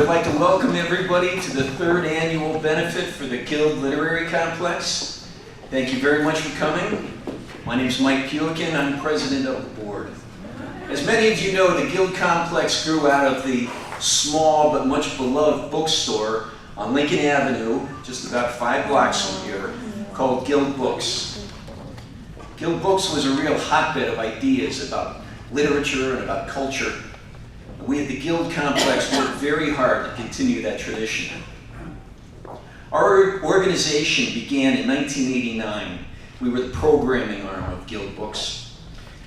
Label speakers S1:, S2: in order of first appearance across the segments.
S1: I'd like to welcome everybody to the third annual benefit for the Guild Literary Complex. Thank you very much for coming. My name is Mike Puican. I'm president of the board. As many of you know, the Guild Complex grew out of the small but much beloved bookstore on Lincoln Avenue, just about 5 blocks from here, called Guild Books. Guild Books was a real hotbed of ideas about literature and about culture. We at the Guild Complex worked very hard to continue that tradition. Our organization began in 1989. We were the programming arm of Guild Books.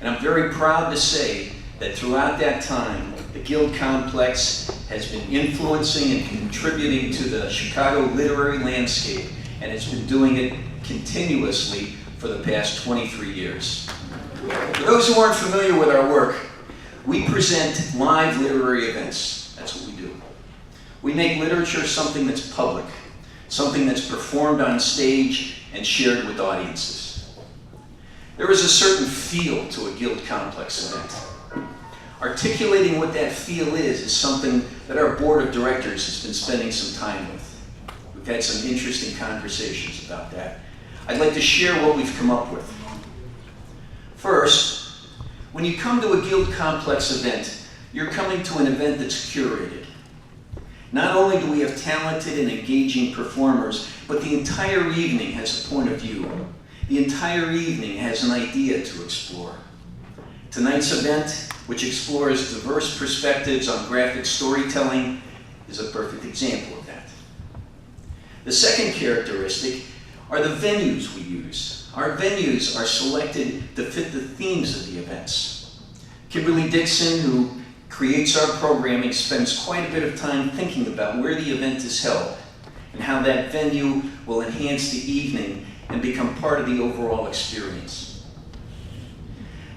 S1: And I'm very proud to say that throughout that time, the Guild Complex has been influencing and contributing to the Chicago literary landscape, and it's been doing it continuously for the past 23 years. For those who aren't familiar with our work, we present live literary events. That's what we do. We make literature something that's public, something that's performed on stage and shared with audiences. There is a certain feel to a Guild Complex event. Articulating what that feel is something that our board of directors has been spending some time with. We've had some interesting conversations about that. I'd like to share what we've come up with. First, when you come to a Guild Complex event, you're coming to an event that's curated. Not only do we have talented and engaging performers, but the entire evening has a point of view. The entire evening has an idea to explore. Tonight's event, which explores diverse perspectives on graphic storytelling, is a perfect example of that. The second characteristic are the venues we use. Our venues are selected to fit the themes of the events. Kimberly Dixon, who creates our programming, spends quite a bit of time thinking about where the event is held and how that venue will enhance the evening and become part of the overall experience.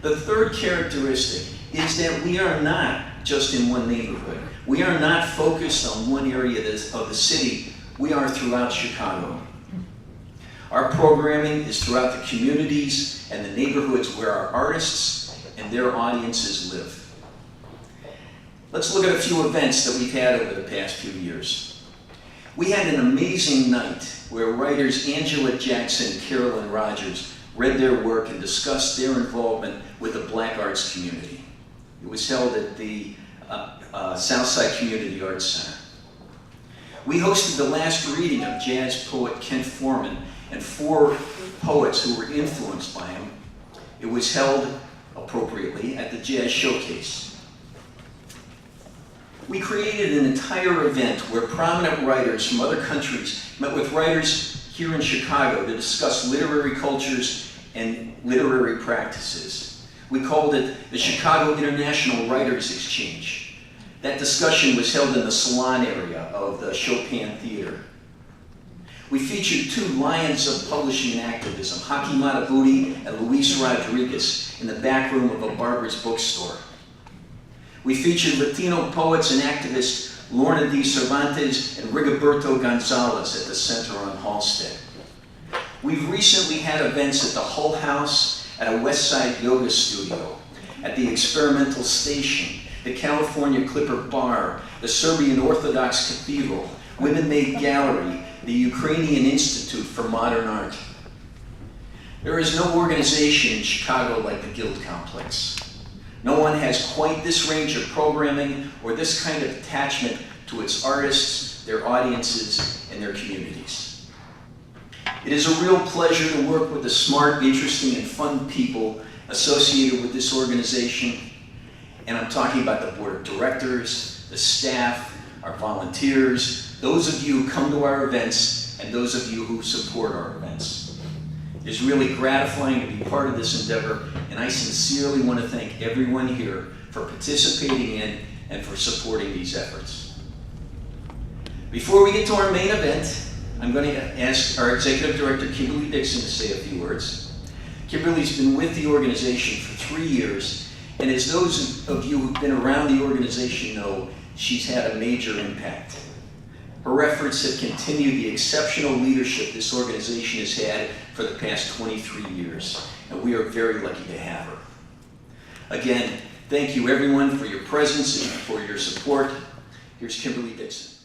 S1: The third characteristic is that we are not just in one neighborhood. We are not focused on one area of the city. We are throughout Chicago. Our programming is throughout the communities and the neighborhoods where our artists and their audiences live. Let's look at a few events that we've had over the past few years. We had an amazing night where writers Angela Jackson and Carolyn Rogers read their work and discussed their involvement with the Black arts community. It was held at the Southside Community Arts Center. We hosted the last reading of jazz poet Kent Foreman and 4 poets who were influenced by him. It was held appropriately at the Jazz Showcase. We created an entire event where prominent writers from other countries met with writers here in Chicago to discuss literary cultures and literary practices. We called it the Chicago International Writers Exchange. That discussion was held in the salon area of the Chopin Theater. We featured 2 lions of publishing and activism, Haki Matabuti and Luis Rodriguez, in the back room of a barber's bookstore. We featured Latino poets and activists Lorna D. Cervantes and Rigoberto Gonzalez at the Center on Halsted. We've recently had events at the Hull House, at a West Side Yoga Studio, at the Experimental Station, the California Clipper Bar, the Serbian Orthodox Cathedral, Women Made Gallery, the Ukrainian Institute for Modern Art. There is no organization in Chicago like the Guild Complex. No one has quite this range of programming or this kind of attachment to its artists, their audiences, and their communities. It is a real pleasure to work with the smart, interesting, and fun people associated with this organization. And I'm talking about the board of directors, the staff, our volunteers, those of you who come to our events, and those of you who support our events. It's really gratifying to be part of this endeavor, and I sincerely want to thank everyone here for participating in and for supporting these efforts. Before we get to our main event, I'm going to ask our executive director, Kimberly Dixon, to say a few words. Kimberly's been with the organization for 3 years, and as those of you who've been around the organization know, she's had a major impact. Her efforts have continued the exceptional leadership this organization has had for the past 23 years, and we are very lucky to have her. Again, thank you everyone for your presence and for your support. Here's Kimberly Dixon.